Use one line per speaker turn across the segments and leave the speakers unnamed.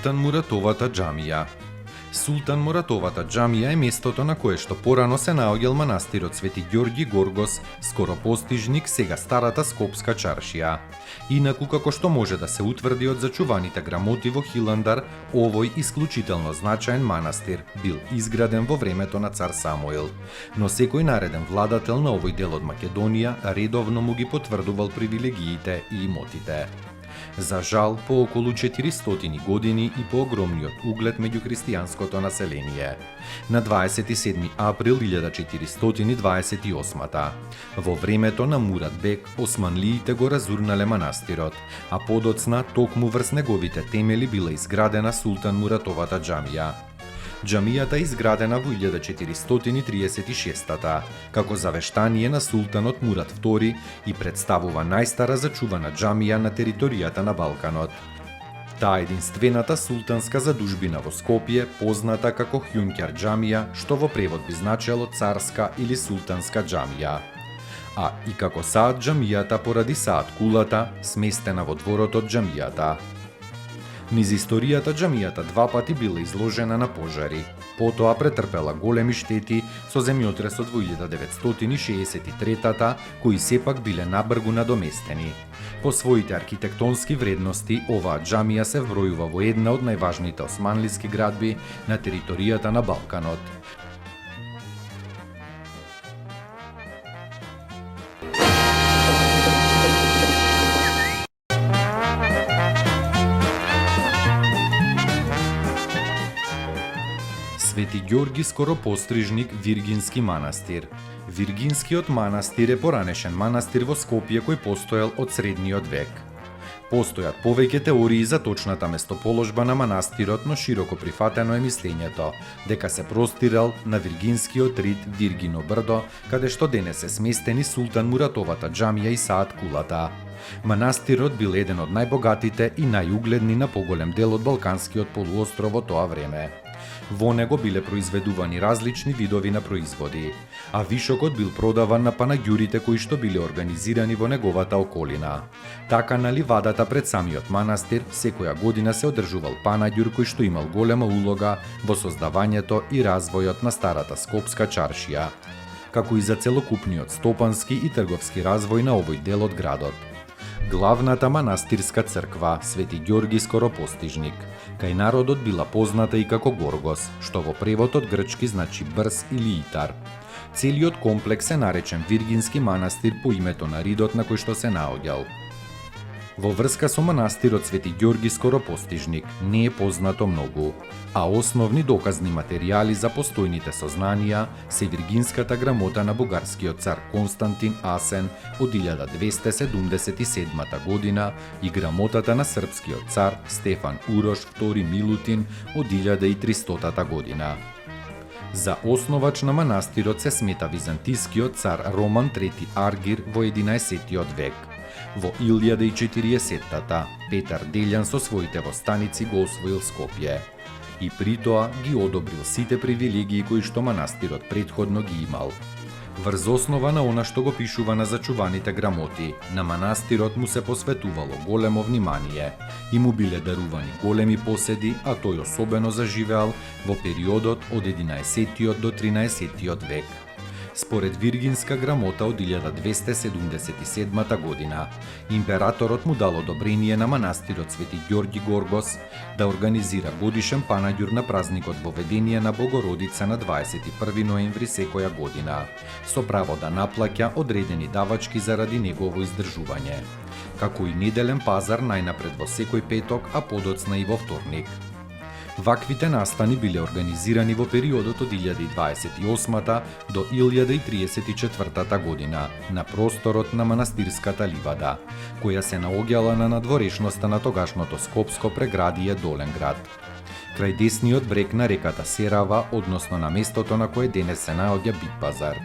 Султан Муратовата џамија. Султан Муратовата џамија е местото на кое што порано се наоѓал манастирот Свети Ѓорѓи Горгос, скоропостижник сега старата Скопска чаршија. Инаку како што може да се утврди од зачуваните грамоти во Хиландар, овој исклучително значаен манастир бил изграден во времето на цар Самуил, но секој нареден владател на овој дел од Македонија редовно му ги потврдувал привилегиите и имотите. За жал, по околу 400 години и по огромниот углед меѓу христијанското население. На 27 април 1428 во времето на Мурат Бек, османлиите го разурнале манастирот, а подоцна токму врз неговите темели била изградена Султан Муратовата џамија. Џамијата е изградена во 1436 како завештание на султанот Мурат II и представува најстара зачувана џамија на територијата на Балканот. Таа единствената султанска задужбина во Скопје, позната како Хјунќар џамија, што во превод би значело царска или султанска џамија. А и како саат џамијата поради саат кулата, сместена во дворот од џамијата. Низ историјата џамијата два пати била изложена на пожари. Потоа претрпела големи штети со земјотресот во 1963 кои сепак биле набргу надоместени. По своите архитектонски вредности, оваа џамија се вбројува во една од најважните османлиски градби на територијата на Балканот. Свети Ѓорѓи Скоропострижник Виргински манастир. Виргинскиот манастир е поранешен манастир во Скопје кој постоел од средниот век. Постојат повеќе теории за точната местоположба на манастирот, но широко прифатено е мислењето дека се простирал на Виргинскиот рид Виргино брдо, каде што денес се сместени Султан Муратовата џамија и саат кулата. Манастирот бил еден од најбогатите и најугледни на поголем дел од Балканскиот полуостров во тоа време. Во него биле произведувани различни видови на производи, а вишокот бил продаван на панаѓурите кои што биле организирани во неговата околина. Така на ливадата пред самиот манастир секоја година се одржувал панаѓур кој што имал голема улога во создавањето и развојот на старата Скопска чаршија, како и за целокупниот стопански и трговски развој на овој дел од градот. Главната манастирска црква Свети Ѓорѓи Скоропостижник кај народот била позната и како Горгос, што во превод од грчки значи брз или итар. Целиот комплекс е наречен Виргински манастир по името на ридот на кој што се наоѓал. Во врска со манастирот Свети Ѓорѓи Скоропостижник не е познато многу, а основни доказни материјали за постојните сознанија се Виргинската грамота на бугарскиот цар Константин Асен од 1277 година и грамотата на српскиот цар Стефан Урош II Милутин од 1300 година. За основач на манастирот се смета византискиот цар Роман III Аргир во 11 век. Во 1040-та Петар Делјан со своите востаници го освоил Скопје и при тоа ги одобрил сите привилегии кои што манастирот претходно ги имал. Врз основа на она што го пишува на зачуваните грамоти, на манастирот му се посветувало големо внимание и му биле дарувани големи поседи, а тој особено заживеал во периодот од 11 до 13 век. Според Виргинска грамота од 1277 година, императорот му дал одобрение на манастирот Свети Ѓорѓи Горгос да организира годишен панаѓур на празникот Воведение на Богородица на 21 ноември секоја година, со право да наплаќа одредени давачки заради негово издржување, како и неделен пазар најнапред во секој петок, а подоцна и во вторник. Ваквите настани биле организирани во периодот од 1028 до 1034 година на просторот на манастирската ливада, која се наоѓала на надворешноста на тогашното Скопско преградие Долен град, крај десниот брег на реката Серава, односно на местото на кое денес се наоѓа Битпазар.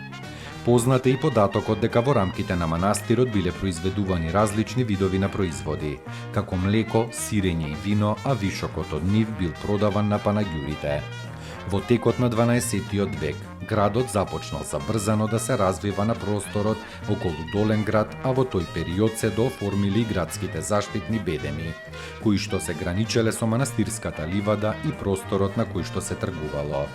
Познат е и податокот дека во рамките на манастирот биле произведувани различни видови на производи, како млеко, сирење и вино, а вишокот од нив бил продаван на панаѓурите. Во текот на 12-тиот век, градот започнал забрзано да се развива на просторот околу Долен град, а во тој период се дооформили градските заштитни бедеми, кои што се граничеле со манастирската ливада и просторот на кој што се тргувало.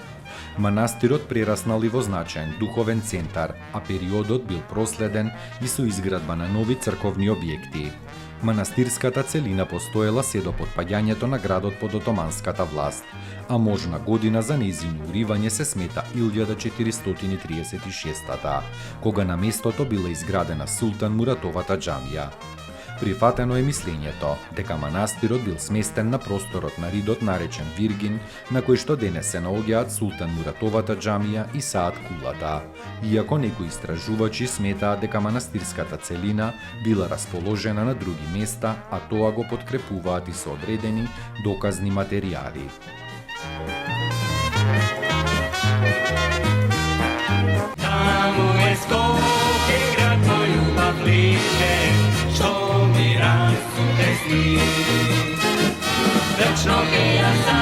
Манастирот прераснал и во значаен духовен центар, а периодот бил проследен и со изградба на нови црковни објекти. Манастирската целина постоела се до потпаѓањето на градот под отоманската власт, а можна година за нејзино уривање се смета 1436, кога на местото била изградена Султан Муратовата џамија. Прифатено е мислењето дека манастирот бил сместен на просторот на ридот наречен Виргин, на кој што денес се наоѓаат Султан Муратовата џамија и Саат Кулата, иако некои истражувачи сметаат дека манастирската целина била расположена на други места, а тоа го подкрепуваат и со одредени доказни материјали.
Таму е Скопје, град мој љубав лише, што ми расуте сни. Вечно ќе ја